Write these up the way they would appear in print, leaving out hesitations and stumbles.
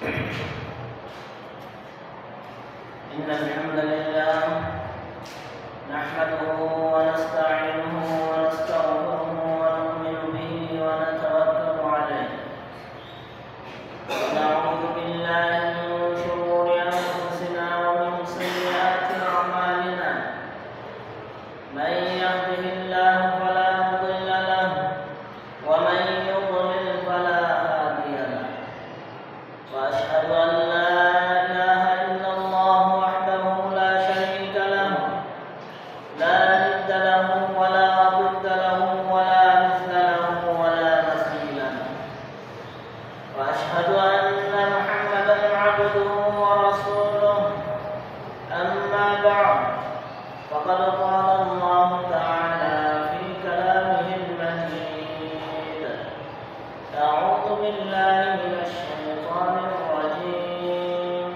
إن الحمد لله نحمده ونستعينه ونستغفره ونؤمن به ونتوكل عليه ونعوذ بالله من شرور أنفسنا ومن سيئات أعمالنا من يهده الله فلا مضل له ومن يضلل فلا هادي له وأشهد أن لا إله إلا الله وحده لا شريك له لا ند له ولا ضد له ولا مثل له ولا مثيل له وأشهد أن محمدا عبده ورسوله أما بعد فقد قال الله تعالى في كلامه المجيد أعوذ بالله من الشيطان الرجيم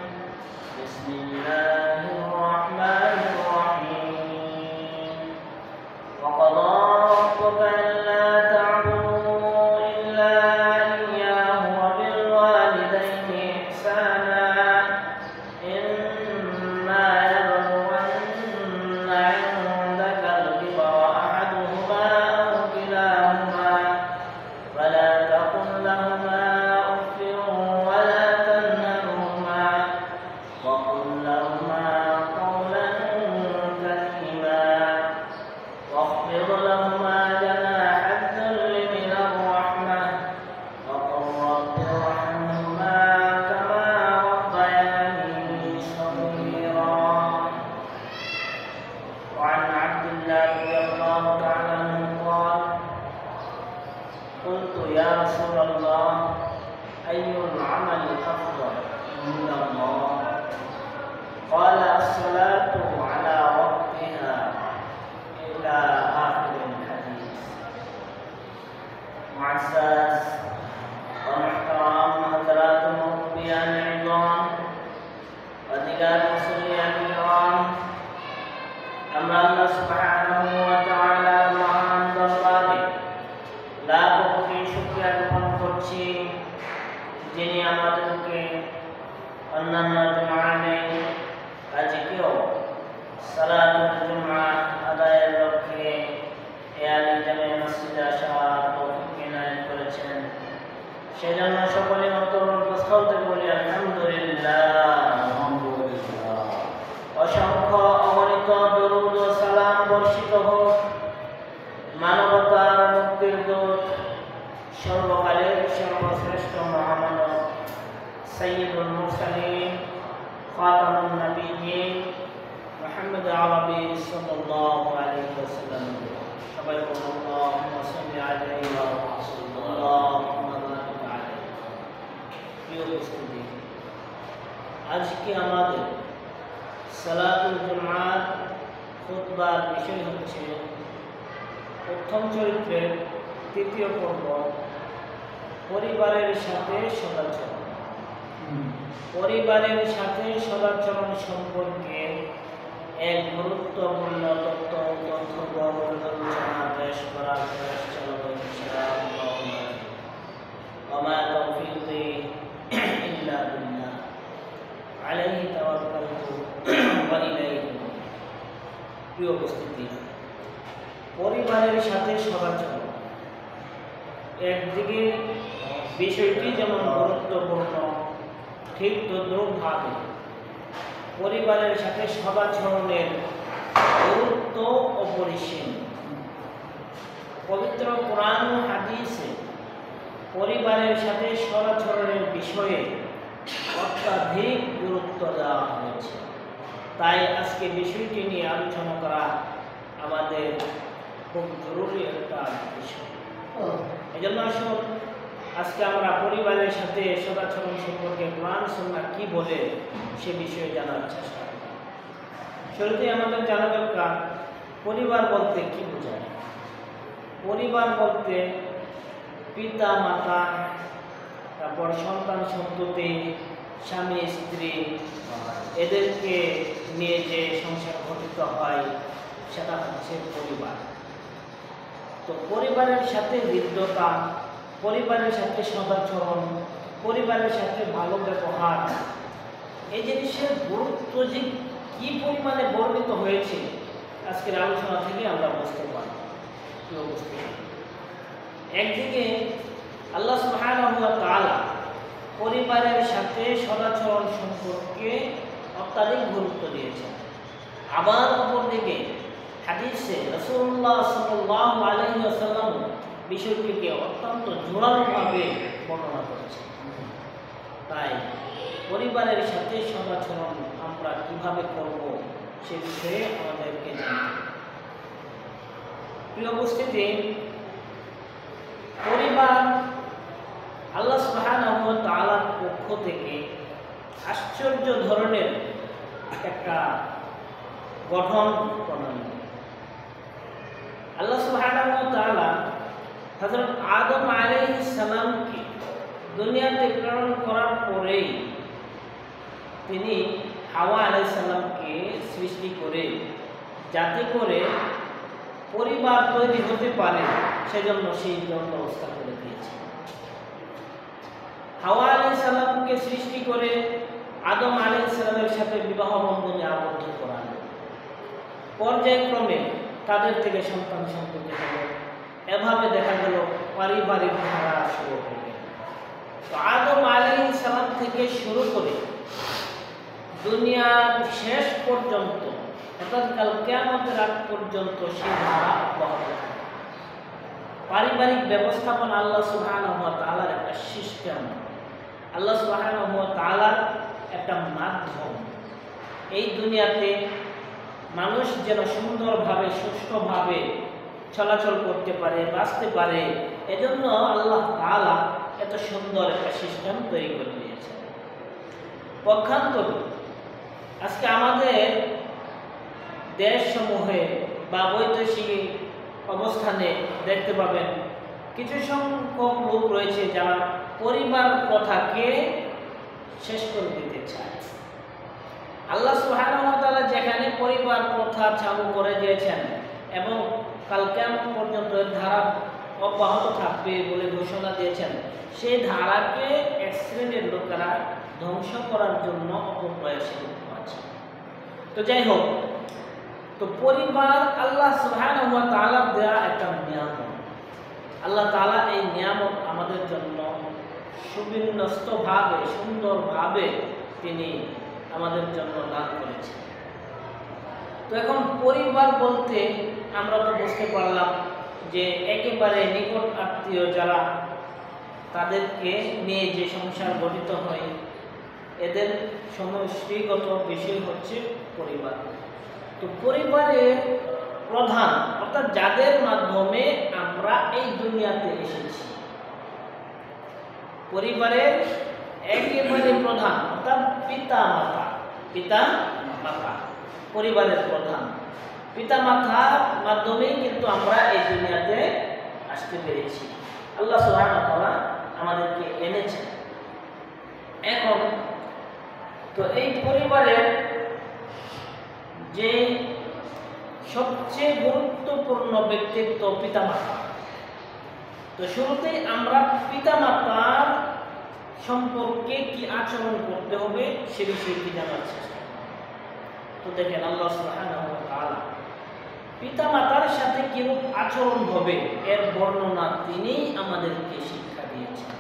بسم الله الرحمن الرحيم وقضى ربك ألا تعبدوا إلا إياه وبالوالدين إحسانا إما يبلغن عندك الكبر أحدهما أو كلاهما فلا تقل لهما أف ولا تنهرهما وقل لهما قولا كريما واخفض لهما جناح الذل من الرحمة وقل رب ارحمهما كما ربياني صغيرا. وعن عبد الله رضي الله تعالى عنه قال قلت يا رسول الله أي العمل أفضل عند الله؟ قال الصلاة على وقتها إلى آخر الحديث. معزز ومحترم حضرات المربيان العظام وذكر مسلمين الكرام আমরা আল্লাহ সুবহানাহু ওয়া তাআলার মহান দরবারে লাখ কোটি শুকরিয়া জ্ঞাপন করছি যিনি আমাদেরকে অন্যান্য জুমানে আজকেও সালাতুল জুমআ আদায়ের লক্ষ্যে আলী জামে মসজিদে আসার তৌফিক এনায়েত করেছেন। সেজন্য সকলে অন্তরঙ্গ স্থলতে বলি আলহামদুলিল্লাহ। অসংখ্য অগণিত দরুদ ও সালাম বর্ষিত হোক মানবতার মুক্তির দূত সর্বকালের সর্বশ্রেষ্ঠ মহামানব সাইয়্যিদুল মুরসালিন খাতামুন নবিয়্যিন মুহাম্মদ আরবি সাল্লাল্লাহু আলাইহি ওয়াসাল্লাম। সবাই বলুন আল্লাহুম্মা সাল্লি আলাইহি ওয়া আল্লাহুম্মা বারিক আলাইহি। প্রিয় উপস্থিতি, আজকে আমাদের সালাতুল জুমআর খুতবার বিষয় হচ্ছে প্রথম চরিত্রের তৃতীয় পর্ব, পরিবারের সাথে সদাচরণ। পরিবারের সাথে সদাচরণ সম্পর্কে এক গুরুত্বপূর্ণ তথ্য আলোচনা পেশ করার প্রয়াস চালাবো ইনশাআল্লাহ। ওয়া তাওফীকি ইল্লা বিল্লাহ আলাইহি তাওয়াক্কালতু ওয়া ইলাইহি। প্রিয় উপস্থিতি, পরিবারের সাথে সদাচরণ একদিকে বিষয়টি যেমন গুরুত্বপূর্ণ, ঠিক তদ্রূপভাবে পরিবারের সাথে সদাচরণের গুরুত্ব অপরিসীম। পবিত্র কোরআন ও হাদিসে পরিবারের সাথে সদাচরণের বিষয়ে অত্যাধিক গুরুত্ব দেওয়া হয়েছে। তাই আজকে বিষয়টি নিয়ে আলোচনা করা আমাদের খুব জরুরি একটা বিষয়। এই জন্য আসুন আজকে আমরা পরিবারের সাথে সদাচরণ সম্পর্কে কোরআন সুন্নাহ কি বলে সে বিষয়ে জানার চেষ্টা করি। শুরুতে আমাদের জানা দরকার পরিবার বলতে কি বোঝায়। পরিবার বলতে পিতা মাতা, তারপর সন্তান সন্ততি, স্বামী স্ত্রী, এদেরকে নিয়ে যে সংসার গঠিত হয় সেটা হচ্ছে পরিবার। তো পরিবারের সাথে হৃদ্যতা, পরিবারের সাথে সদাচরণ, পরিবারের সাথে ভালো ব্যবহার, এই জিনিসের গুরুত্ব যে কী পরিমাণে বর্ণিত হয়েছে আজকের আলোচনা থেকে আমরা বুঝতে পারি। একদিকে আল্লাহ সুবহানাহু ওয়া তাআলা পরিবারের সাথে সদাচরণ সম্পর্কে অত্যাধিক গুরুত্ব দিয়েছেন, আবার অপরদিকে হাদিসে রাসূলুল্লাহ সাল্লাল্লাহু আলাইহি ওয়াসাল্লাম বিষয়টিকে অত্যন্ত জোরালোভাবে বর্ণনা করেছেন। তাই পরিবারের সাথে সদাচরণ আমরা কিভাবে করব সে বিষয়ে আমাদেরকে জানতে হবে। প্রিয় উপস্থিতি, পরিবার আল্লাহ সুবহানাহু ওয়া তাআলার পক্ষ থেকে আশ্চর্য ধরনের একটা গঠন প্রণালী। আল্লাহ সুবহানাহু ওয়া তাআলা হযরত আদম আলাইহিস সালামকে দুনিয়াতে প্রেরণ করার পরেই তিনি হাওয়া আলাইহিস সালামকে সৃষ্টি করে যাতে করে পরিবার তৈরি হতে পারে সেজন্য সেই ব্যবস্থা করে দিয়েছে। হাওয়া আলাইহিস সালামকে সৃষ্টি করে আদম আলাইহিস সালামের সাথে বিবাহ বন্ধনে আবদ্ধ করানো, পর্যায়ক্রমে তাদের থেকে সন্তান সন্ততি হলো, এভাবে দেখা গেল পারিবারিক ধারা শুরু হয়ে গেল। তো আদম আলাইহিস সালাম থেকে শুরু করে দুনিয়ার শেষ পর্যন্ত অর্থাৎ কাল কিয়ামতের আগ পর্যন্ত সেই ধারা অব্যাহত থাকে। পারিবারিক ব্যবস্থাপনা আল্লাহ সুবহানাহু ওয়া তাআলার একটা সিস্টেম, আল্লাহ সুবহানাহু ওয়া তাআলার একটা মাধ্যম। এই দুনিয়াতে মানুষ যেন সুন্দরভাবে সুষ্ঠুভাবে চলাচল করতে পারে, বাঁচতে পারে, এজন্য আল্লাহ তাআলা এত সুন্দর একটা সিস্টেম তৈরি করে দিয়েছেন। পক্ষান্তরে আজকে আমাদের দেশসমূহে বা বৈদেশিক অবস্থানে দেখতে পাবেন কিছু সংখ্যক লোক রয়েছে যারা পরিবার প্রথাকে শেষ করে দিতে চায়। আল্লাহ সুবহানাহু ওয়া তাআলা যেখানে পরিবার প্রথা চালু করে দিয়েছেন এবং কাল কিয়ামত পর্যন্ত এর ধারা অব্যাহত থাকবে বলে ঘোষণা দিয়েছেন, সেই ধারাকে এক শ্রেণীর লোকেরা ধ্বংস করার জন্য অপপ্রয়াসে লিপ্ত আছে। তো যাই হোক, তো পরিবার আল্লাহ সুবহানাহু ওয়া তাআলার দেয়া একটা নিয়ামত। আল্লাহ তাআলা এই নিয়ামত আমাদের জন্য সুবিন্যস্তভাবে সুন্দরভাবে তিনি আমাদের জন্য দান করেছেন। তো এখন পরিবার বলতে আমরা তো বুঝতে পারলাম যে একেবারে নিকট আত্মীয় যারা, তাদেরকে নিয়ে যে সংসার গঠিত হয়, এদের সমষ্টিগত বিষয় হচ্ছে পরিবার। তো পরিবারের প্রধান অর্থাৎ যাদের মাধ্যমে আমরা এই দুনিয়াতে এসেছি, পরিবারের একেবারে প্রধান অর্থাৎ পিতা মাতা। পিতা মাতা পরিবারের প্রধান। পিতা মাতার মাধ্যমেই কিন্তু আমরা এই দুনিয়াতে আসতে পেরেছি, আল্লাহ সুবহানাহু ওয়া তাআলা আমাদেরকে এনেছেন। এখন তো এই পরিবারের যে সবচেয়ে গুরুত্বপূর্ণ ব্যক্তিত্ব পিতামাতা। তো শুরুতেই আমরা পিতামাতার সম্পর্কে কি আচরণ করতে হবে সে বিষয়ে কি জানার চেষ্টা করব। তো দেখেন আল্লাহ সুবহানাহু ওয়া তাআলা পিতামাতার সাথে কিরূপ আচরণ হবে এর বর্ণনা তিনিই আমাদেরকে শিক্ষা দিয়েছেন।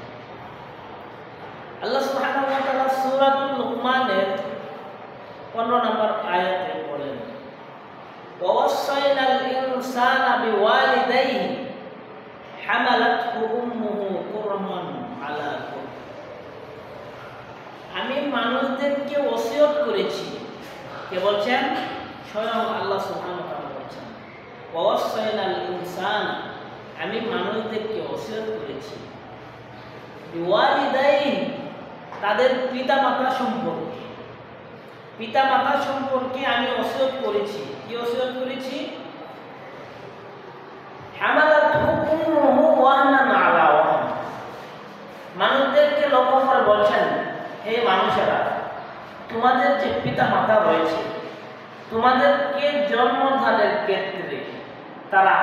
আল্লাহ সুবহানাহু ওয়া তাআলা সূরাতুল লুকমানের 15 নম্বর আয়াতে বলেন, ওয়াসাইনাল ইনসানা বিওয়ালিদাইহি হামালাতহু উম্মুহু কুরহান আলা কুরহ। আমি মানুষদেরকে ওসিয়ত করেছি। কে বলছেন? স্বয়ং আল্লাহ সুবহানাহু ওয়া তাআলা বলছেন, ওয়াসাইনাল ইনসানা, আমি মানুষদেরকে ওসিয়ত করেছি বিওয়ালিদাইহি, তাদের পিতামাতা সম্পর্কে। পিতামাতা সম্পর্কে আমি ওসিয়ত করেছি। কি ওসিয়ত করেছি? হামালাতহু উম্মুহু ওয়াহনান আলা ওয়াহন। মানুষদেরকে লক্ষ্য করে বলছেন, হে মানুষেরা, তোমাদের যে পিতামাতা রয়েছে, তোমাদেরকে জন্মদানের ক্ষেত্রে তারা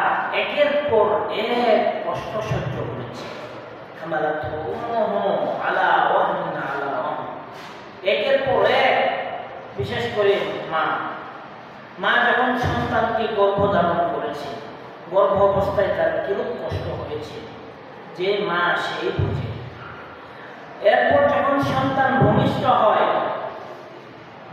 একের পর এক কষ্ট সহ্য করেছে। হামালাতহু উম্মুহু আলা বিশেষ করে মা মা যখন সন্তানকে গর্ভধারণ করেছে, গর্ভ অবস্থায় তার কিরূপ কষ্ট হয়েছে যে মা সেই বুঝে। এরপর যখন সন্তান ভূমিষ্ঠ হয়,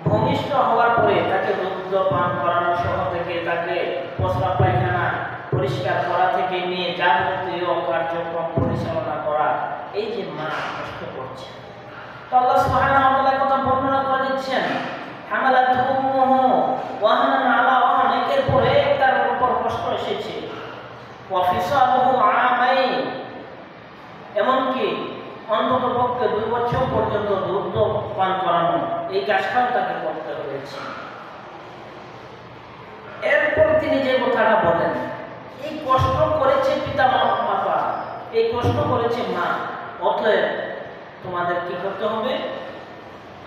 ভূমিষ্ঠ হওয়ার পরে তাকে দুগ্ধ পান করানো সহ থেকে তাকে প্রস্রাব পায়খানা পরিষ্কার করা থেকে নিয়ে যাবতীয় কার্যক্রম পরিচালনা করা, এই যে মা কষ্ট করছে। তো আল্লাহ সুবহানাহু ওয়া তাআলা কথা বর্ণনা করে দিচ্ছেন, হামালাতহু উম্মুহু ওয়াহনান আলা ওয়াহন, একের পর এক তার উপর কষ্ট এসেছে। ওয়া ফিসালুহু আমাইন, এমনকি অন্তত পক্ষে 2 বছর পর্যন্ত দুগ্ধ পান করানো, এই কাজটাও তাকে করতে হয়েছে। এরপর তিনি যে কথাটা বলেন, এই কষ্ট করেছে পিতা মাতা, এই কষ্ট করেছে মা, অতএব তোমাদের কি করতে হবে?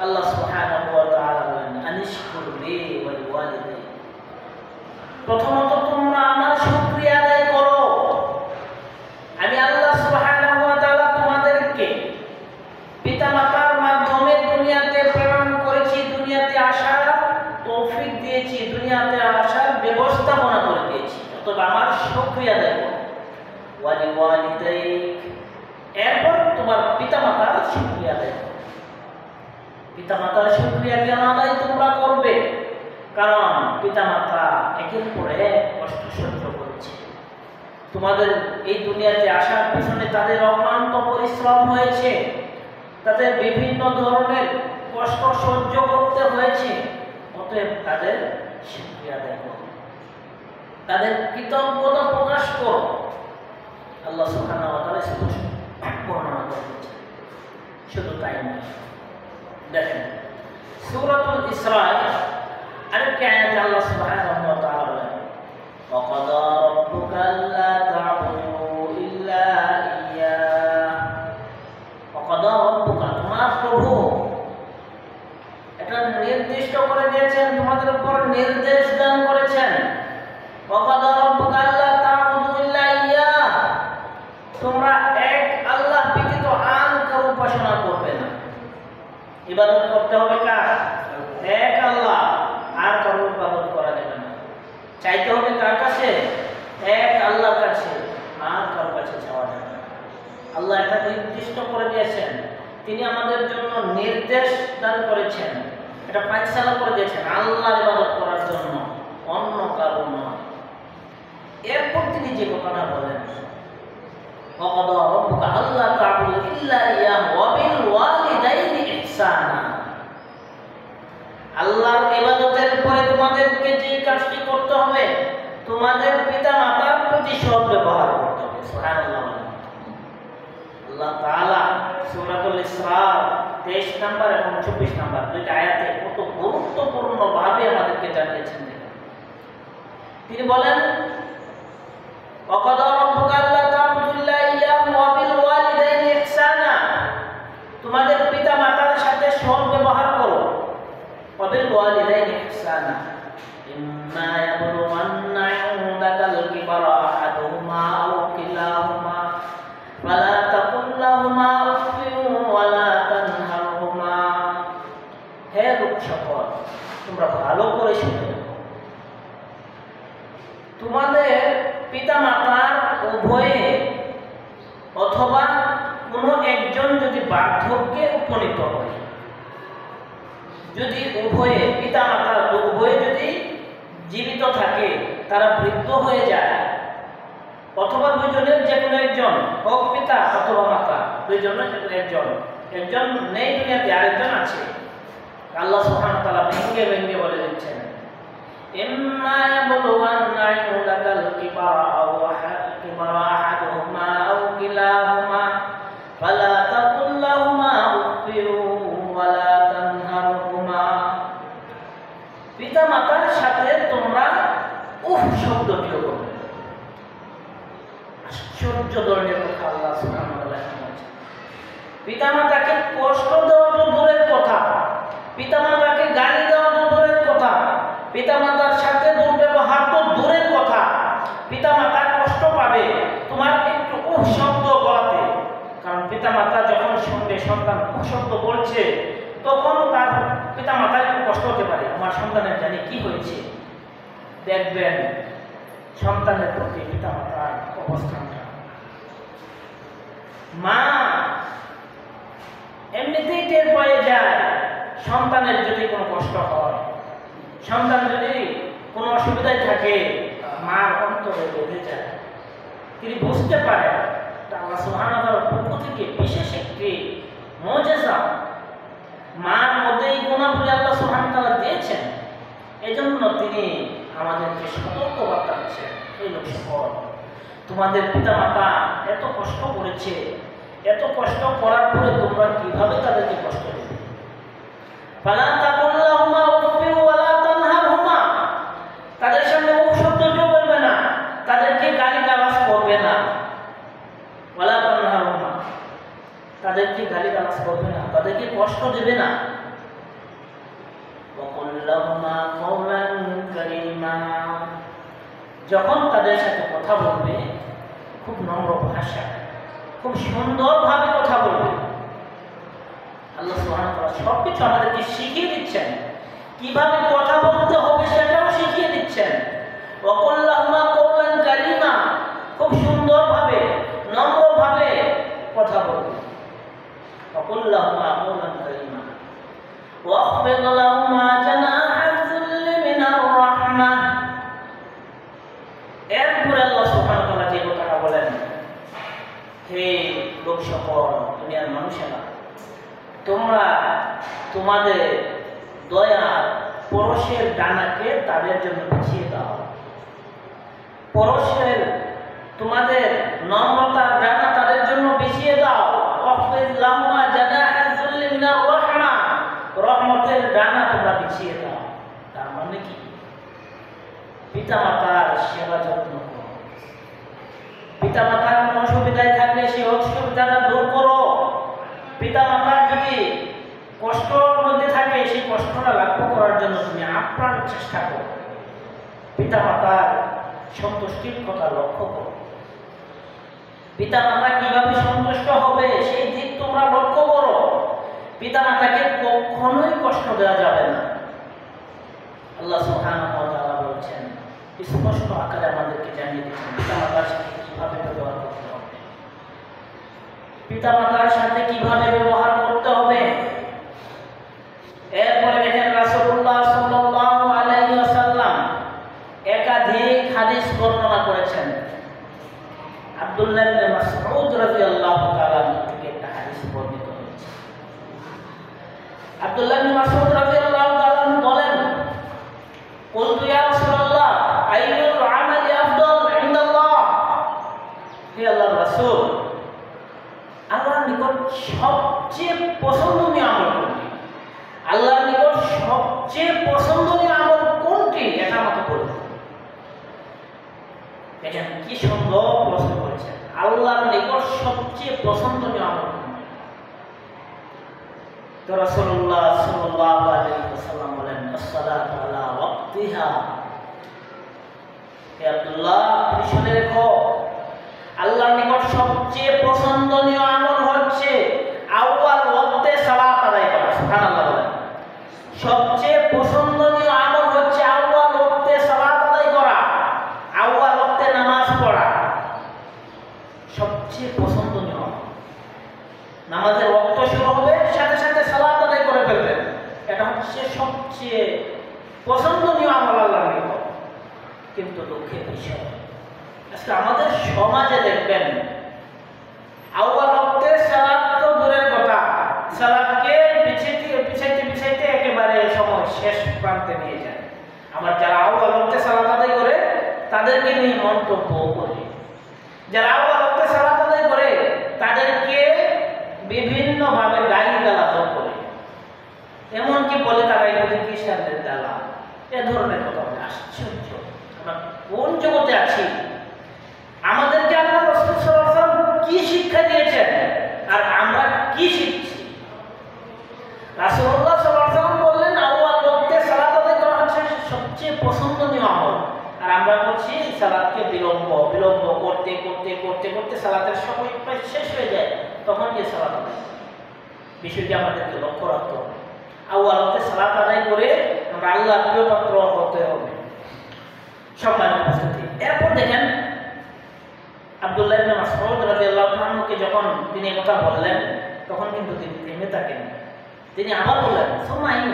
আল্লাহ সুবহানাহু ওয়া তাআলা বলেন, আনিশকুর লি ওয়াল ওয়ালিদাই, প্রথমত তোমরা আমার শুকরিয়া আদায় করো। আমি আল্লাহ সুবহানাহু ওয়া তাআলা তোমাদেরকে পিতামাতার মাধ্যমে দুনিয়াতে প্রেরণ করেছি, দুনিয়াতে আসার তৌফিক দিয়েছি, দুনিয়াতে আসার ব্যবস্থাপনা করে দিয়েছি, অতএব আমার শুকরিয়া আদায় করো। ওয়ালি ওয়ালিদাইক, এরপর তোমার পিতামাতার শুকরিয়া আদায় করো। পিতামাতার শুকরিয়া কেন আদায় তোমরা করবে? কারণ পিতামাতা একের পর এক কষ্ট সহ্য করেছে। তোমাদের এই দুনিয়াতে আসার পিছনে তাদের অক্লান্ত পরিশ্রম হয়েছে, তাদের বিভিন্ন ধরনের কষ্ট সহ্য করতে হয়েছে, অতএব তাদের শুকরিয়া আদায় করো, তাদের কৃতজ্ঞতা প্রকাশ করো। আল্লাহ সুবহানাহু ওয়া তাআলা স্পষ্ট বর্ণনা করেছেন। শুধু তাই নয়, দেখেন সূরাতুল ইসরায় আরেকটি আয়াতে আল্লাহ সুবহানাহু ওয়া তাআলা বলেন, ওয়াকাদা রাব্বুকা আল্লা তা'বুদু ইল্লা ইয়্যাহ, ওয়াকাদা রাব্বুকা, তোমার প্রভু এটা নির্দিষ্ট করে দিয়েছেন, তোমাদের উপর নির্দেশ দান করেছেন, ওয়াকাদা রাব্বুকা আল্লা তা'বুদু ইল্লা ইয়্যাহ, তোমরা এক আল্লাহ ব্যতীত আর কারো উপাসনা করবে না। ইবাদত করতে হবে কার? এক আল্লাহ, আর কারো ইবাদত করা যাবে না। চাইতে হবে কার কাছে? এক আল্লাহর কাছে, আর কারো কাছে চাওয়া যাবে না। আল্লাহ এটা নির্দিষ্ট করে দিয়েছেন, তিনি আমাদের জন্য নির্দেশ দান করেছেন, এটা ফায়সালা করে দিয়েছেন আল্লাহর ইবাদত করার জন্য, অন্য কারো নয়। এরপর তিনি যে কথাটা বলেন, ওয়াকাদা রাব্বুকা আল্লা তা'বুদু ইল্লা ইয়্যাহু ওয়া বিল ওয়ালিদাইনি ইহসানা, আল্লাহর ইবাদতের পরে তোমাদেরকে যে কাজটি করতে হবে, তোমাদের পিতামাতার প্রতি সদ্ব্যবহার করতে হবে। সুবহানাল্লাহ। আল্লাহ তাআলা সূরাতুল ইসরা 23 নম্বর এবং 24 নম্বর দুইটা আয়াতে কত গুরুত্বপূর্ণ ভাবে আমাদেরকে জানিয়েছেন। তিনি বলেন, ওয়াকাদা রাব্বুকা আল্লা তা'বুদু ইল্লা ইয়্যাহু ওয়া বিল ওয়ালিদাইনি ইহসানা, তোমাদের পিতামাতার সাথে সদ্ব্যবহার করো। ওয়া বিল ওয়ালিদাইনি ইহসানা, ইম্মা ইয়াবলুগান্না ইনদাকাল কিবারা আহাদুহুমা আও কিলাহুমা ফালা তাকুল লাহুমা উফফিন ওয়া লা তানহারহুমা, হে লোক সকল তোমরা ভালো করে শুনে রাখো, তোমাদের পিতামাতার উভয়ে অথবা কোনো একজন যদি বার্ধক্যে উপনীত হয়, যদি উভয়ে পিতামাতা উভয়ে যদি জীবিত থাকে, তারা বৃদ্ধ হয়ে যায়, অথবা দুইজনের যে কোনো একজন, হোক পিতা অথবা মাতা, দুইজনের একজন, একজন নেই দুনিয়াতে আরেকজন আছে, আল্লাহ সুবহানাহু ওয়া তাআলা ভেঙে ভেঙে বলে দিচ্ছেন, ইম্মা ইয়াবলুগান্না ইনদাকাল কিবারা আহাদুহুমা আও কিলাহুমা ফালা তাকুল লাহুমা উফফিন ওয়া লা তানহারহুমা, পিতামাতার সাথে তোমরা উফ শব্দটিও করবে। আশ্চর্য ধরনের কথা আল্লাহ সুবহানাহু ওয়া তাআলা বলেছেন। পিতামাতাকে কষ্ট দেওয়া তো দূরের কথা, পিতামাতাকে গালি দেওয়া তো দূরের কথা, পিতামাতার সাথে দুর্ব্যবহার তো দূরের কথা, পিতামাতা কষ্ট পাবে তোমার একটু শব্দ বলাতে। কারণ পিতামাতা যখন শুনবে সন্তান শব্দ বলছে, তখন তার পিতা মাতার একটু কষ্ট হতে পারে, আমার সন্তানের জানি কি হয়েছে। দেখবেন সন্তানের প্রতি পিতা মাতার অবস্থানটা, মা এমনিতেই টের পেয়ে যায় সন্তানের যদি কোনো কষ্ট হয়, সন্তান যদি কোনো অসুবিধায় থাকে, মার অন্তরে বেঁধে যায়। তিনি বুঝতে পারেন আল্লাহ সুবহানাহু ওয়া তাআলার পক্ষ থেকে বিশেষ একটি মুজিজা মার মধ্যে এই গুণাবলী আল্লাহ সুবহানাহু ওয়া তাআলা দিয়েছেন। এজন্য তিনি আমাদেরকে সতর্ক বার্তা দিচ্ছেন, এই লোক সকল, তোমাদের পিতা মাতা এত কষ্ট করেছে, এত কষ্ট করার পরে তোমরা কিভাবে তাদেরকে কষ্ট দেবে। ফালা তাকুল লাহুমা উফফি ওয়া লা তানহারহুমা, তাদের সামনে মুখ শব্দ বলবে না, তাদেরকে গালিগালাজ করবে না। ওয়া লা তানহারহুমা, তাদেরকে গালিগালাজ করবে না, তাদেরকে কষ্ট দেবে না। ওয়া কুল লাহুমা কাওলান কারীমা, যখন তাদের সাথে কথা বলবে খুব নম্র ভাষা, খুব সুন্দরভাবে কথা বলবে। আল্লাহ সুবহানাহু ওয়া তাআলা সবকিছু আমাদেরকে শিখিয়ে দিচ্ছেন, কিভাবে কথা বলতে হবে সেটাও শিখিয়ে দিচ্ছেন। ওয়া কুল লাহুমা কাওলান কারীমা, খুব সুন্দরভাবে নম্রভাবে কথা বলবে। ওয়া কুল লাহুমা কাওলান কারীমা ওয়াখফিদ লাহুমা জানাহা যুল্লি মিনার রাহমাহ। এরপরে আল্লাহ সুবহানাহু ওয়া তাআলা যে কথাটা বলেন, হে লোক সকল, দুনিয়ার মানুষেরা, তোমরা তোমাদের দয়া পরশের ডানাকে তাদের জন্য বিছিয়ে দাও। পরশের তোমাদের নম্রতার ডানা তাদের জন্য বিছিয়ে দাও। ওয়াখফিদ লাহুমা জানাহা যুল্লি মিনার রাহমাহ, রহমতের ডানা তোমরা বিছিয়ে দাও। তার মানে কি? পিতা মাতার সেবা যত্ন করো, পিতা মাতার কোনো অসুবিধায় থাকলে সেই অসুবিধাটা দূর করো। পিতা মাতার যদি কষ্টর মধ্যে থাকে সেই কষ্টটা লাঘব করার জন্য তুমি আপ্রাণ চেষ্টা করো। পিতা মাতার সন্তুষ্টির কথা লক্ষ্য করো, পিতা মাতা কিভাবে সন্তুষ্ট হবে সেই দিক তোমরা লক্ষ্য করো। পিতা মাতাকে কখনোই কষ্ট দেওয়া যাবে না। আল্লাহ সুবহানাহু ওয়া তাআলা বলছেন, স্পষ্ট আকারে আমাদেরকে জানিয়ে দিচ্ছেন পিতা মাতার সাথে কিভাবে ব্যবহার করতে হবে, পিতা মাতার সাথে কিভাবে ব্যবহার করতে হবে। এরপরে দেখেন রাসূলুল্লাহ সাল্লাল্লাহু আলাইহি ওয়াসাল্লাম একাধিক হাদিস বর্ণনা করেছেন। আব্দুল্লাহ ইবনে মাসউদ রাদিয়াল্লাহু তাআলা থেকে একটা হাদিস বর্ণিত হয়েছে। আব্দুল্লাহ ইবনে মাসউদ রাদিয়াল্লাহু তাআলা বলেন, কুলতু ইয়া রাসূলুল্লাহ আইয়ুল আমালি আফদাল ইনদাল্লাহ, হে আল্লাহর রাসূল, আল্লাহর নিকট সবচেয়ে পছন্দনীয় আমল কোনটি? আল্লাহর নিকট সবচেয়ে পছন্দনীয় আমল কোনটি এটা আমাকে বলুন। দেখেন কি সুন্দর প্রশ্ন করেছেন, আল্লাহর নিকট সবচেয়ে পছন্দনীয় আমল কোনটি? তো রাসূলুল্লাহ সাল্লাল্লাহু আলাইহি ওয়াসাল্লাম বলেন, as-salatu ala waqtiha। হে আব্দুল্লাহ, তুমি শুনে রেখো, আল্লাহর নিকট সবচেয়ে পছন্দনীয় আমল হচ্ছে আউয়াল ওয়াক্তে সালাত আদায় করা। সুবহানাল্লাহ বলেন, সবচেয়ে পছন্দনীয় আমল হচ্ছে আউয়াল ওয়াক্তে সালাত আদায় করা, আউয়াল ওয়াক্তে নামাজ পড়া। সবচেয়ে পছন্দনীয় আমল, নামাজের ওয়াক্ত শুরু হবে সাথে সাথে সালাত আদায় করে ফেলবেন, এটা হচ্ছে সবচেয়ে পছন্দনীয় আমল আল্লাহর নিকট। কিন্তু দুঃখের বিষয়, আজকে আমাদের সমাজে দেখবেন আউয়াল ওয়াক্তে সালাত তো দূরের কথা, সালাতকে পিছাইতে একেবারে সময় শেষ প্রান্তে নিয়ে যায়। আবার যারা আউয়াল ওয়াক্তে সালাত আদায় করে তাদেরকে নিয়ে মন্তব্য করে, যারা আউয়াল ওয়াক্তে সালাত আদায় করে তাদেরকে বিভিন্নভাবে গালিগালাজ করে, এমনকি বলে তারা ইহুদি খ্রিস্টানদের দালাল। এ ধরনের কথা বলে। আশ্চর্য, আমরা কোন জগতে আছি? আমাদেরকে আল্লাহ রাসূল সাল্লাল্লাহু আলাইহি ওয়াসাল্লাম কি শিক্ষা দিয়েছেন আর আমরা কি শিখছি? রাসূলুল্লাহ সাল্লাল্লাহু আলাইহি ওয়াসাল্লাম বললেন আউয়াল ওয়াক্তে সালাত আদায় করা হচ্ছে সবচেয়ে পছন্দনীয় আমল, আর আমরা বলছি সালাতকে বিলম্ব করতে করতে করতে করতে সালাতের সময় প্রায় শেষ হয়ে যায়, তখন গিয়ে সালাত আদায়। বিষয়টি আমাদেরকে লক্ষ্য রাখতে হবে। আউয়ালতে সালাত আদায় করে আমরা আল্লাহর প্রিয় পাত্র হতে হবে। সম্মানিত উপস্থিতি, এরপর দেখেন আব্দুল্লাহ ইবনে মাসউদ রাদিয়াল্লাহু আনহুকে যখন তিনি কথা বললেন তখন কিন্তু তিনি থেমে থাকেন। তিনি আবার বললেন সুমাইন,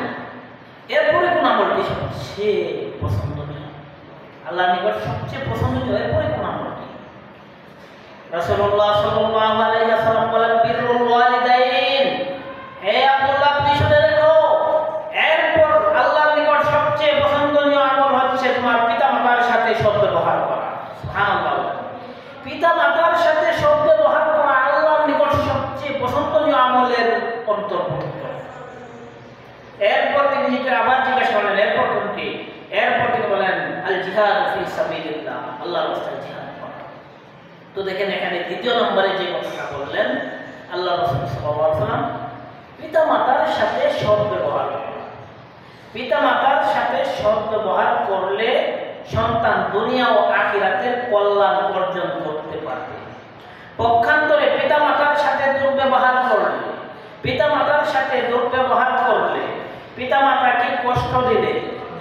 এরপরে কোন আমলটি সবচেয়ে পছন্দনীয়, আল্লাহর নিকট সবচেয়ে পছন্দনীয় এরপরে কোন আমলটি? রাসূলুল্লাহ সাল্লাল্লাহু আলাইহি ওয়াসাল্লাম বলেন বিররুল ওয়ালিদাইন, হে আব্দুল্লাহ আপনি শুনে রাখো, এরপর আল্লাহর নিকট সবচেয়ে পছন্দনীয় আমল হচ্ছে তোমার পিতামাতার সাথে সদ্ব্যবহার করা। সুবহানাল্লাহ, পিতামাতার সাথে সদ্ব্যবহার করা আল্লাহর নিকট সবচেয়ে পছন্দনীয় আমলের অন্তর্ভুক্ত। এরপর তিনি আবার জিজ্ঞাসা করলেন এরপর কোনটি? এরপর তিনি বলেন আল জিহাদ ফি সাবিলিল্লাহ, আল্লাহর রাস্তায় জিহাদ করা। তো দেখেন এখানে দ্বিতীয় নম্বরে যে কথাটা বললেন আল্লাহ রাসূল সাল্লাল্লাহু আলাইহি ওয়াসাল্লাম, পিতামাতার সাথে সদ্ব্যবহার করা। পিতামাতার সাথে সদ্ব্যবহার করলে সন্তান দুনিয়া ও আখিরাতের কল্যাণ অর্জন করতে পারবে। পক্ষান্তরে পিতামাতার সাথে দুর্ব্যবহার করলে, পিতামাতার সাথে দুর্ব্যবহার করলে, পিতামাতাকে কষ্ট দিলে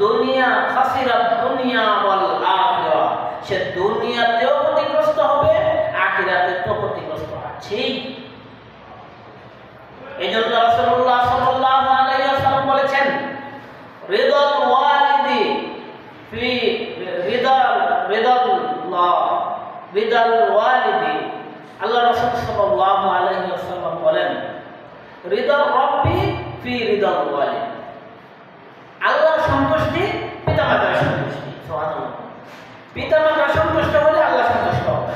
দুনিয়া খাসিরাত দুনিয়া ওয়াল আখিরা, সে দুনিয়াতেও ক্ষতিগ্রস্ত হবে, আখিরাতেও ক্ষতিগ্রস্ত আছেই। এজন্য রাসূলুল্লাহ সাল্লাল্লাহু আলাইহি ওয়াসাল্লাম বলেছেন রিদাল ওয়ালিদি ফি রিদাল ওয়ালিদি, আল্লাহ রাসূল সাল্লাল্লাহু আলাইহি ওয়াসাল্লাম বলেন রিদাল রাব্বি ফি রিদাল ওয়ালিদ, আল্লাহর সন্তুষ্টি পিতামাতার সন্তুষ্টি। সুবহানাল্লাহ, পিতামাতার সন্তুষ্ট হলে আল্লাহ সন্তুষ্ট হবে।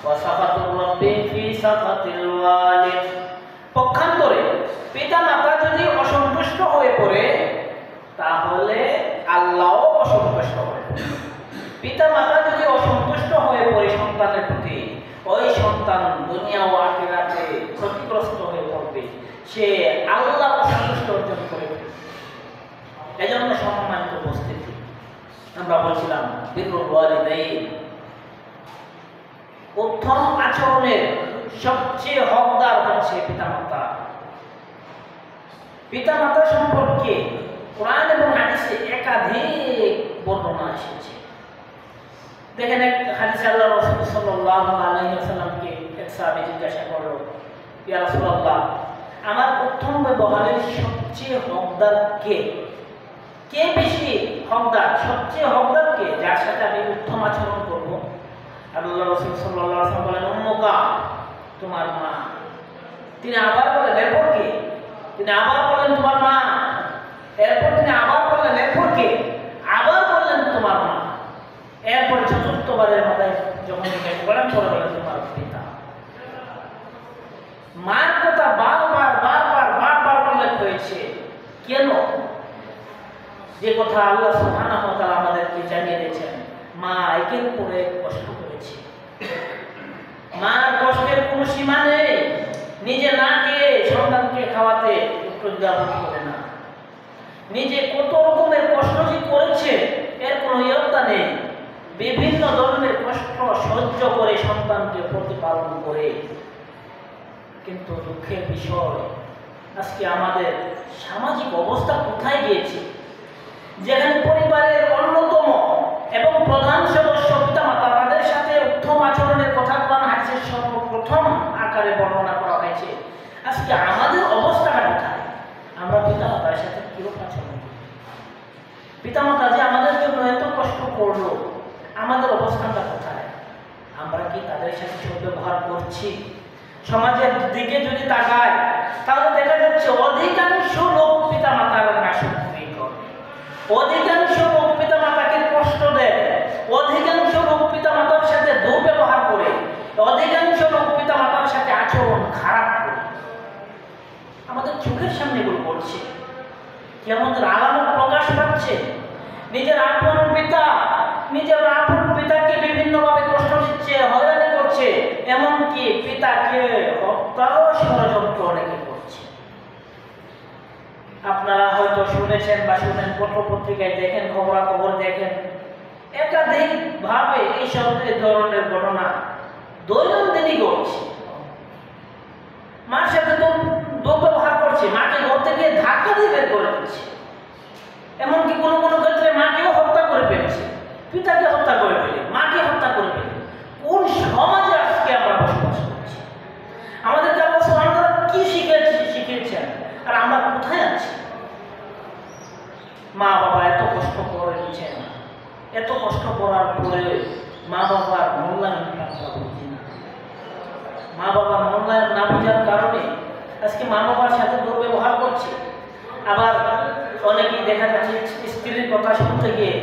ওয়া সাফাতুর রাব্বি ফি সাফাতিল ওয়ালিদ, পক্ষান্তরে পিতামাতা যদি অসন্তুষ্ট হয়ে পড়ে তাহলে আল্লাহও অসন্তুষ্ট হবে। পিতামাতা যদি অসন্তুষ্ট হয়ে পড়ে সন্তানের প্রতি, ওই সন্তান দুনিয়া ও আখিরাতে ক্ষতিগ্রস্ত হয়ে পড়বে, সে আল্লাহ অসন্তুষ্ট অর্জন করে। এজন্য সম্মানিত উপস্থিতি, আমরা বলছিলাম বিররুল ওয়ালিদাইন, উত্তম আচরণের সবচেয়ে হকদার হচ্ছে পিতামাতা। পিতামাতা সম্পর্কে কোরআন এবং হাদিসে একাধিক বর্ণনা এসেছে। দেখেন এক হাদিসে আল্লাহ রাসূল সাল্লাল্লাহু আলাইহি ওয়াসাল্লামকে এক সাহাবী জিজ্ঞাসা করলো, ইয়া রাসূলুল্লাহ, আমার উত্তম ব্যবহারের সবচেয়ে হকদার কে? কে বেশি হকদার? সবচেয়ে হকদার কে, যার সাথে আমি উত্তম আচরণ করব? আল্লাহ রাসূল সাল্লাল্লাহু আলাইহি ওয়াসাল্লাম বলেন উম্মুকা, তোমার মা। তিনি আবার বলেন এরপর কে? তিনি আবার বললেন তোমার মা। এরপর তিনি আবার বললেন এরপর কে? আবার বললেন তোমার মা। এরপর চতুর্থবারের মাথায় যখন জিজ্ঞাসা করেন পরে বলেন তোমার পিতা। মার কথা বারবার বারবার বারবার উল্লেখ হয়েছে। কেন? যে কথা আল্লাহ সুবহানাহু ওয়া তাআলা আমাদেরকে জানিয়ে দিয়েছেন, মা একের পর এক কষ্ট করেছে। মার কষ্টের কোনো সীমা নেই। নিজে না খেয়ে সন্তানকে খাওয়াতে উদ্যাপন করে না। নিজে কত রকমের কষ্ট যে করেছে এর কোনো ইয়ত্তা নেই। বিভিন্ন ধরনের কষ্ট সহ্য করে সন্তানকে প্রতিপালন করে। কিন্তু দুঃখের বিষয়, আজকে আমাদের সামাজিক অবস্থা কোথায় গিয়েছে, যেখানে পরিবারের অন্যতম এবং প্রধান সদস্য পিতামাতা, তাদের সাথে উত্তম আচরণের কথা কোরআন হাদিসের সর্বপ্রথম আকারে বর্ণনা করা হয়েছে। আজকে আমাদের অবস্থাটা কোথায়? আমরা পিতামাতার সাথে কিরকম আচরণ করি? পিতামাতা যে আমাদের জন্য এত কষ্ট করলো, আমাদের অবস্থানটা কোথায়? আমরা কি তাদের সাথে সদ্ব্যবহার করছি? সমাজের দিকে যদি তাকায় তাহলে দেখা যাচ্ছে অধিকাংশ লোক পিতামাতার নাশকরি করে, অধিকাংশ লোক পিতামাতাকে কষ্ট দেয়, অধিকাংশ লোক পিতামাতার সাথে দুর্ব্যবহার করে, অধিকাংশ লোক পিতামাতার সাথে আচরণ খারাপ করে। আমাদের চোখের সামনে এগুলো করছে, কিয়ামতের আলামত প্রকাশ পাচ্ছে। নিজের আপন পিতাকে বিভিন্নভাবে কষ্ট দিচ্ছে, হয়রানি করছে, এমনকি পিতাকে হত্যারও ষড়যন্ত্র অনেকে করছে। আপনারা হয়তো শুনেছেন বা শুনেন, পত্র-পত্রিকায় দেখেন, খবরাখবর দেখেন, একাধিক ভাবে এইসব ধরনের ঘটনা দৈনন্দিনই ঘটছে। মার সাথে দুর্ব্যবহার করছে, মাকে ঘর থেকে ওদেরকে ধাক্কা দিয়ে বের করে দিচ্ছে। এমনকি কোনো কোনো ক্ষেত্রে মাকেও হত্যা করে ফেলছে, পিতাকে হত্যা করে ফেলে, মাকে হত্যা করে ফেলে। কোন সমাজে আজকে আমরা বসবাস করছি? আমাদেরকে আল্লাহ সুবহানাহু ওয়া তাআলা কি শিখিয়েছেন আর আমরা কোথায় আছি? মা বাবা এত কষ্ট করে দিচ্ছেন, এত কষ্ট করার পরে মা বাবার মূল্যায়নটা আমরা বুঝি না। মা বাবার মূল্যায়ন না বোঝার কারণে আজকে মা বাবার সাথে দুর্ব্যবহার করছে। আবার অনেকেই দেখা যাচ্ছে স্ত্রীর কথা শুনতে গিয়ে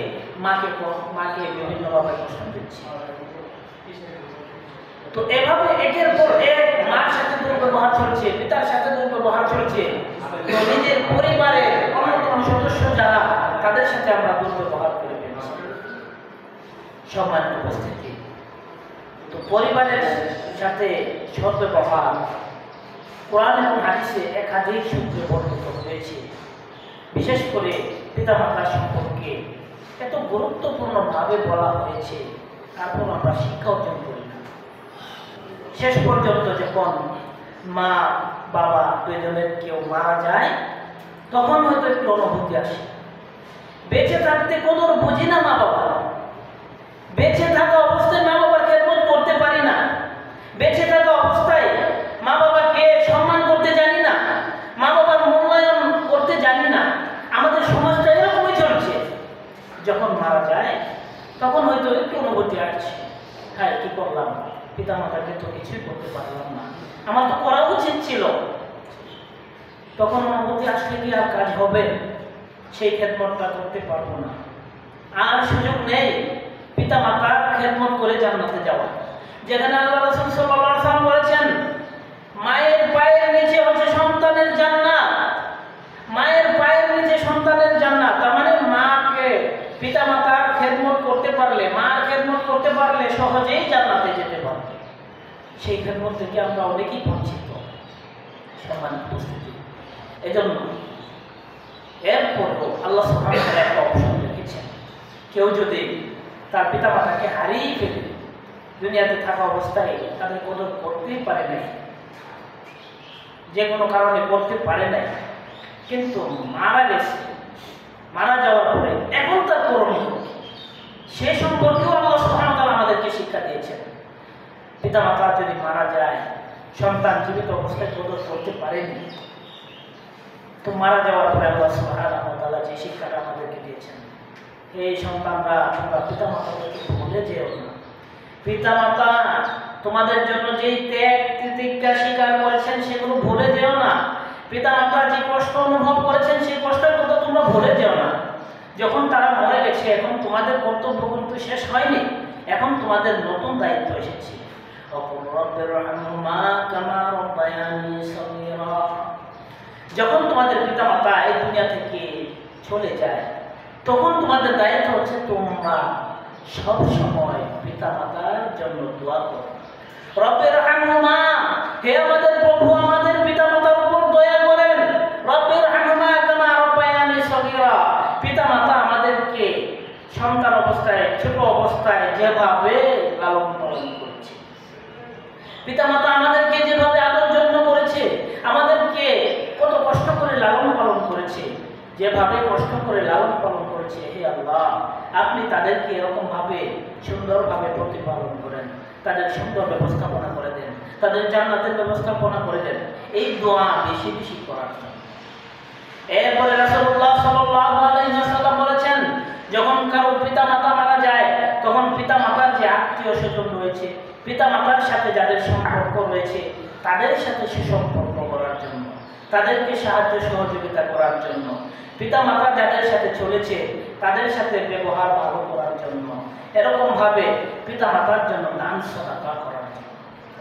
মাকে বিভিন্নভাবে কষ্ট দিচ্ছে। তো এভাবে একের পর এক মার সাথে দুর্ব্যবহার চলছে, পিতার সাথে দুর্ব্যবহার চলছে। তো নিজের পরিবারের অন্যতম সদস্য যারা, তাদের সাথে আমরা দুর্ব্যবহার করে ফেলছি। সম্মানিত উপস্থিতি, তো পরিবারের সাথে সদ্ব্যবহার কোরআন এবং হাদিসে একাধিক সূত্রে বর্ণিত হয়েছে। বিশেষ করে পিতামাতার সম্পর্কে এত গুরুত্বপূর্ণভাবে বলা হয়েছে, তারপর আমরা শিক্ষা অর্জন করি না। শেষ পর্যন্ত যখন মা বাবা দুজনের কেউ মারা যায়, তখন হয়তো একটু অনুভূতি আসে। বেঁচে থাকতে কদর বুঝি না মা বাবা, বেঁচে থাকা অবস্থায় মা বাবার খেদমত করতে পারি না, বেঁচে থাকা অবস্থায় মা বাবাকে সম্মান করতে জানি না, মা বাবার মূল্যায়ন করতে জানি না। আমাদের সমাজটা এরকমই চলছে। যখন মারা যায় তখন হয়তো একটু অনুভূতি আসছে, হ্যাঁ কি করলাম, পিতা মাতাকে তো কিছুই করতে পারলাম না, আমার তো করা উচিত ছিল। তখন অনুভূতি আসলে কি আর কাজ হবে? সেই খেদমতটা করতে পারবো না, আর সুযোগ নেই পিতা মাতার খেদমত করে জান্নাতে যাওয়া। যেখানে আল্লাহ রাসূল সাল্লাল্লাহু আলাইহি ওয়াসাল্লাম বলেছেন, মায়ের পায়ের নিচে হচ্ছে সন্তানের জান্নাত, মায়ের পায়ের নিচে সন্তানের জান্নাত। তার মানে মাকে, পিতা মাতার খেদমত করতে পারলে, মার খেদমত করতে পারলে সহজেই জান্নাতে যেতে পারবে। সেই খেদমত থেকে আমরা অনেকেই বঞ্চিত। সম্মানিত উপস্থিতি, এজন্য এরপরও আল্লাহ সুবহানাহু ওয়া তাআলা একটা অপশন রেখেছেন। কেউ যদি তার পিতা মাতাকে হারিয়ে ফেলে, দুনিয়াতে থাকা অবস্থায় তাদের কদর করতেই পারে নাই, যে কোনো কারণে করতে পারে নাই, কিন্তু মারা গেছে, মারা যাওয়ার পরে এখন তার করণীয় সে সম্পর্কেও আল্লাহ সুবহানাহু ওয়া তাআলা আমাদেরকে শিক্ষা দিয়েছেন। পিতা মাতা যদি মারা যায়, সন্তান জীবিত অবস্থায় কদর করতে পারেনি, তো মারা যাওয়ার পরে আল্লাহ সুবহানাহু ওয়া তাআলা যে শিক্ষাটা আমাদেরকে দিয়েছেন, এই সন্তানরা তোমরা পিতা মাতাকে ভুলে যেও না। পিতা মাতা তোমাদের জন্য যেই ত্যাগ তিতিক্ষা স্বীকার করেছেন সেগুলো ভুলে যেও না। পিতা মাতা যে কষ্ট অনুভব করেছেন সেই কষ্টের কথা তোমরা ভুলে যেও না। যখন তারা মরে গেছে, এখন তোমাদের কর্তব্য কিন্তু শেষ হয়নি, এখন তোমাদের নতুন দায়িত্ব এসেছে। যখন তোমাদের পিতা মাতা এই দুনিয়া থেকে চলে যায়, তখন তোমাদের দায়িত্ব হচ্ছে তোমরা সব সময় পিতা মাতার জন্য দোয়া করো। রব্বির হামহুমা, হে আমাদের প্রভু আমাদের পিতা মাতার উপর দয়া করেন। রব্বির হামহুমা কামা রাব্বায়ানি সগীরা, পিতা মাতা আমাদেরকে সন্তান অবস্থায়, ছোট অবস্থায় যেভাবে লালন পালন করেছে, পিতা মাতা আমাদেরকে যেভাবে আদর যত্ন করেছে, আমাদেরকে কত কষ্ট করে লালন পালন করেছে, যেভাবে কষ্ট করে লালন পালন করেছে, হে আল্লাহ আপনি তাদেরকে এরকম ভাবে সুন্দরভাবে প্রতিপালন করেন, তাদের সুন্দর ব্যবস্থাপনা করে দেন, তাদের জান্নাতের ব্যবস্থাপনা করে দেন। এই দোয়া বেশি বেশি করার জন্য। এরপরে রাসূলুল্লাহ সাল্লাল্লাহু আলাইহি ওয়াসাল্লাম বলেছেন, যখন কারো পিতা মাতা মারা যায়, তখন পিতা মাতার যে আত্মীয় স্বজন রয়েছে, পিতা মাতার সাথে যাদের সম্পর্ক রয়েছে, তাদের সাথে সুসম্পর্ক করার জন্য, তাদেরকে সাহায্য সহযোগিতা করার জন্য, পিতা মাতা যাদের সাথে চলেছে তাদের সাথে ব্যবহার ভালো করার জন্য, এরকম ভাবে পিতা মাতার জন্য দান সদকা করার জন্য।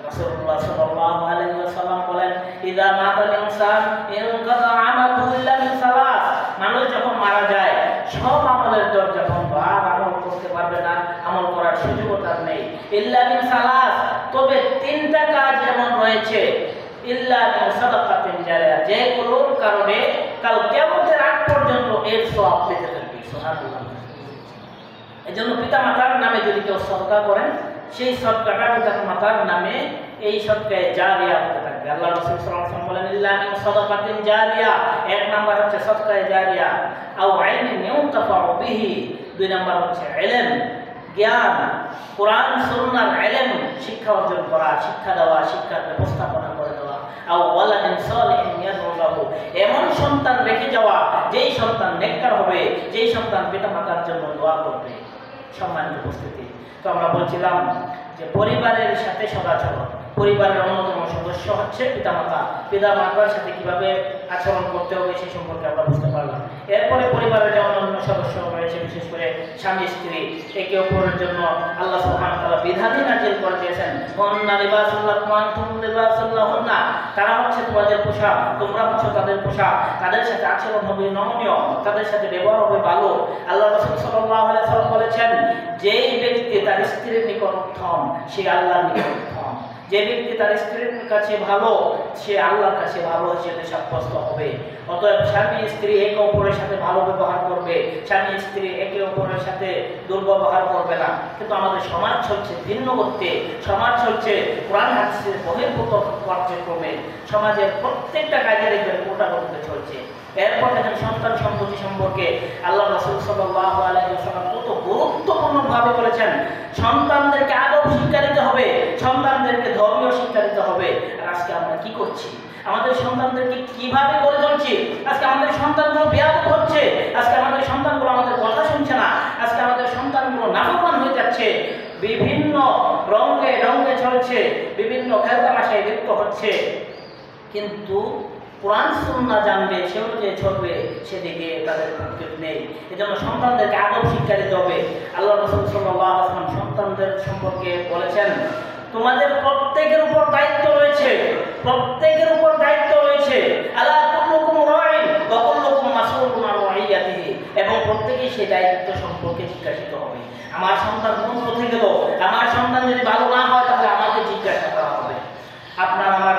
রাসূলুল্লাহ সাল্লাল্লাহু আলাইহি ওয়াসাল্লাম বলেন, ইযা মাতাল ইনসান ইনকাতা আমালুহু ইল্লা মিন সালাস, মানুষ যখন মারা যায় সব আমলের দরজা বন্ধ, আর আমল করতে পারবে না, আমল করার সুযোগ তার নেই। ইল্লা মিন সালাস, তবে তিনটা কাজ এমন রয়েছে, ইল্লা মিন সাদাকাতিন জারিয়া, যেগুলোর কারণে কাল কিয়ামতের আগ পর্যন্ত এর সওয়াব পেতে থাকবে। সুবহানাল্লাহ। এজন্য পিতা মাতার নামে যদি কেউ সদকা করেন, সেই সদকাটা পিতা মাতার নামে এই সদকায়ে জারিয়া হতে থাকবে। আল্লাহ রাসূল সাল্লাল্লাহু আলাইহি ওয়াসাল্লাম বলেন, ইল্লা মিন সাদাকাতিন জারিয়া, এক নাম্বার হচ্ছে সাদকায়ে জারিয়া, আও ইলমিন ইউনতাফাউ বিহি, দুই নাম্বার হচ্ছে ইলম, জ্ঞান, কোরআন সুন্নাহর ইলম শিক্ষা অর্জন করা, শিক্ষা দেওয়া, শিক্ষার ব্যবস্থাপনা করে দেওয়া, আও ওয়ালাদিন সালিহিন ইয়াদউ লাহু, এমন সন্তান রেখে যাওয়া যেই সন্তান নেককার হবে, যেই সন্তান পিতামাতার জন্য দোয়া করবে। সম্মানিত উপস্থিতি, তো আমরা বলছিলাম যে পরিবারের সাথে সদাচরণ, পরিবারের অন্যতম সদস্য হচ্ছে পিতামাতা, পিতামাতার সাথে কিভাবে আচরণ করতে হবে সেই সম্পর্কে আমরা বুঝতে পারলাম। এরপরে পরিবারের যে অন্যান্য সদস্য রয়েছে, বিশেষ করে স্বামী স্ত্রী, একে অপরের জন্য আল্লাহ সুবহানাহু ওয়া তাআলা বিধানই নাযিল করে দিয়েছেন। হুন্না লিবাসুল লাকুম ওয়া আনতুম লিবাসুল লাহুন্না, তারা হচ্ছে তোমাদের পোশাক, তোমরা হচ্ছে তাদের পোশাক, তাদের সাথে আচরণ হবে নমনীয়, তাদের সাথে ব্যবহার হবে ভালো। আল্লাহ রাসূল সাল্লাল্লাহু আলাইহি ওয়াসাল্লাম বলেছেন, যেই ব্যক্তি তার স্ত্রীর নিকট উত্তম সে আল্লাহর নিকট উত্তম, যে ব্যক্তি তার স্ত্রীর কাছে ভালো সে আল্লাহর কাছে ভালো হিসেবে সাব্যস্ত হবে। অতএব স্বামী স্ত্রী একে অপরের সাথে ভালো ব্যবহার করবে, স্বামী স্ত্রী একে অপরের সাথে দুর্ব্যবহার করবে না। কিন্তু আমাদের সমাজ চলছে ভিন্ন করতে, সমাজ চলছে কোরআন হাদিসের বহির্ভূত কার্যক্রমে, সমাজের প্রত্যেকটা কাজে দেখবেন কোটা করতে চলছে। এরপর দেখেন সন্তান সম্পত্তি সম্পর্কে আল্লাহ রাসূল সাল্লাল্লাহু আলাইহি ওয়াসাল্লাম কত গুরুত্বপূর্ণভাবে বলেছেন, সন্তানদেরকে আদব শিক্ষা দিতে হবে, সন্তানদেরকে ধর্মীয় শিক্ষা দিতে হবে। আর আজকে আমরা কি করছি? আমাদের সন্তানদেরকে কিভাবে গড়ে তুলছি? আজকে আমাদের সন্তানগুলো বেয়াদব হচ্ছে, আজকে আমাদের সন্তানগুলো আমাদের কথা শুনছে না, আজকে আমাদের সন্তানগুলো নাফরমান হয়ে যাচ্ছে, বিভিন্ন রঙে রঙে চলছে, বিভিন্ন খেলতামাশায় লিপ্ত হচ্ছে। কিন্তু কোরআন সুন্নাহ জানবে, সেও যে চলবে সেদিকে তাদের প্রস্তুত নেই। এজন্য সন্তানদেরকে আদব শিক্ষা দিতে হবে। আল্লাহ রাসূল সাল্লাল্লাহু আলাইহি ওয়াসাল্লাম সন্তানদের সম্পর্কে বলেছেন, তোমাদের প্রত্যেকের উপর দায়িত্ব রয়েছে, প্রত্যেকের উপর দায়িত্ব রয়েছে। আলা কুল্লুকুম রাঈন ওয়া কুল্লুকুম মাসউলুন আন রাইয়াতিহি, এবং প্রত্যেকেই সেই দায়িত্ব সম্পর্কে জিজ্ঞাসিত হবে। আমার সন্তান কোন পথে গেল, আমার সন্তান যদি ভালো না হয় তাহলে আমাকে জিজ্ঞাসা করা হবে। আপনার আমার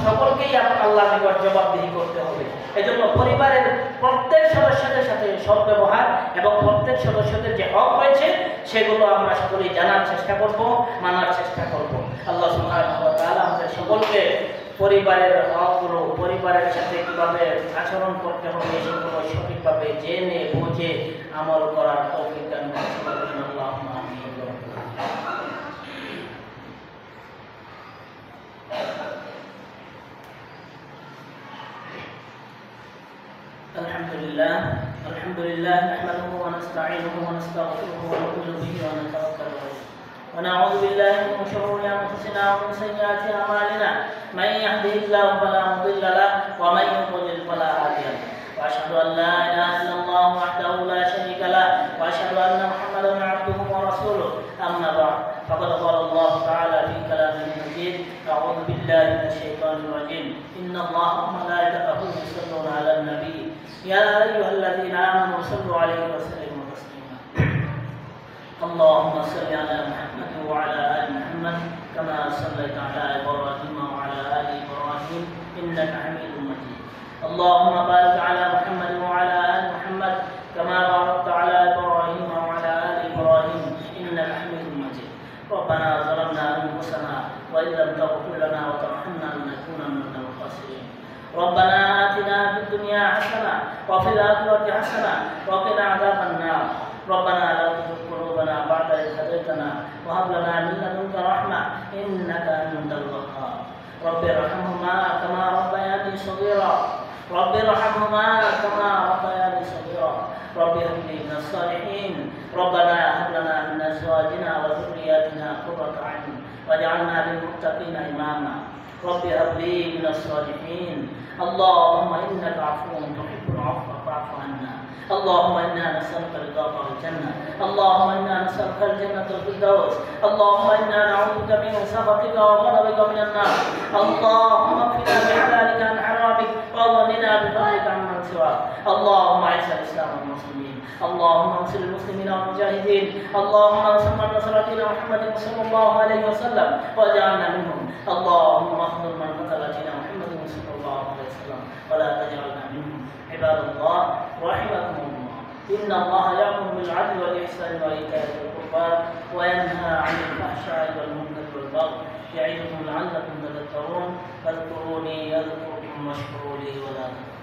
সকলকেই আল্লাহর নিকট জবাবদিহি করতে হবে। এজন্য পরিবারের প্রত্যেক সদস্যদের সাথে সদ্ব্যবহার এবং প্রত্যেক সদস্যদের যে হক রয়েছে সেগুলো আমরা সকলেই জানার চেষ্টা করব, মানার চেষ্টা করব। আল্লাহ সুবহানাহু ওয়া তাআলা আমাদের সকলকে পরিবারের হকগুলো, পরিবারের সাথে কীভাবে আচরণ করতে হবে সেগুলো সঠিকভাবে জেনে বুঝে আমল করার তৌফিক দান করুন। আল্লাহুম্মা আমিন। الحمد لله نحمده ونستعينه ونستغفره ونؤمن به ونتوكل عليه ونعوذ بالله من شرور انفسنا ومن سيئات اعمالنا من يهده الله فلا مضل له ومن يضلل فلا هادي له واشهد ان لا اله الا الله وحده لا شريك له واشهد ان محمدا عبده ورسوله اما بعد فقد قال الله تعالى في كلامه المجيد اعوذ بالله من الشيطان الرجيم ان الله وملائكته يصلون على النبي يا أيها الذين آمنوا صلوا عليه وسلموا تسليما اللهم صل على محمد وعلى آل محمد كما صليت على إبراهيم وعلى آل إبراهيم إنك حميد مجيد اللهم بارك على محمد وعلى آل محمد كما باركت على إبراهيم وعلى آل إبراهيم إنك حميد مجيد ربنا ظلمنا أنفسنا وإن لم تغفر لنا وترحمنا لنكونن من الخاسرين ربنا آتنا في الدنيا حسنة وفي الآخرة حسنة وقنا عذاب النار ربنا لا تزغ قلوبنا بعد إذ هديتنا وهب لنا من لدنك رحمة إنك أنت الوهاب رب ارحمهما كما ربياني صغيرا رب ارحمهما كما ربياني صغيرا رب هب لي من الصالحين ربنا هب لنا من أزواجنا وذرياتنا قرة أعين واجعلنا للمتقين إماما رب هب لي من الصالحين اللهم إنك عفو تحب العفو فاعف عنا اللهم إنا نسألك رضاك والجنة اللهم إنا نسألك الجنة الفردوس اللهم إنا نعوذ بك من سخطك وغضبك من النار اللهم اكفنا بحلالك عن حرامك واغننا بفضلك عمن سواك اللهم أعز الإسلام والمسلمين اللهم انصر المسلمين والمجاهدين اللهم انصر من نصر دين محمد صلى الله عليه وسلم واجعلنا منهم اللهم اخذل من قتل دين محمد صلى الله عليه وسلم ولا تجعلنا منهم عباد الله رحمكم الله إن الله يأمر بالعدل والإحسان وإيتاء ذي القربى وينهى عن الفحشاء والمنكر والبغي يعظكم لعلكم تذكرون فاذكروني أذكركم مشغول ولا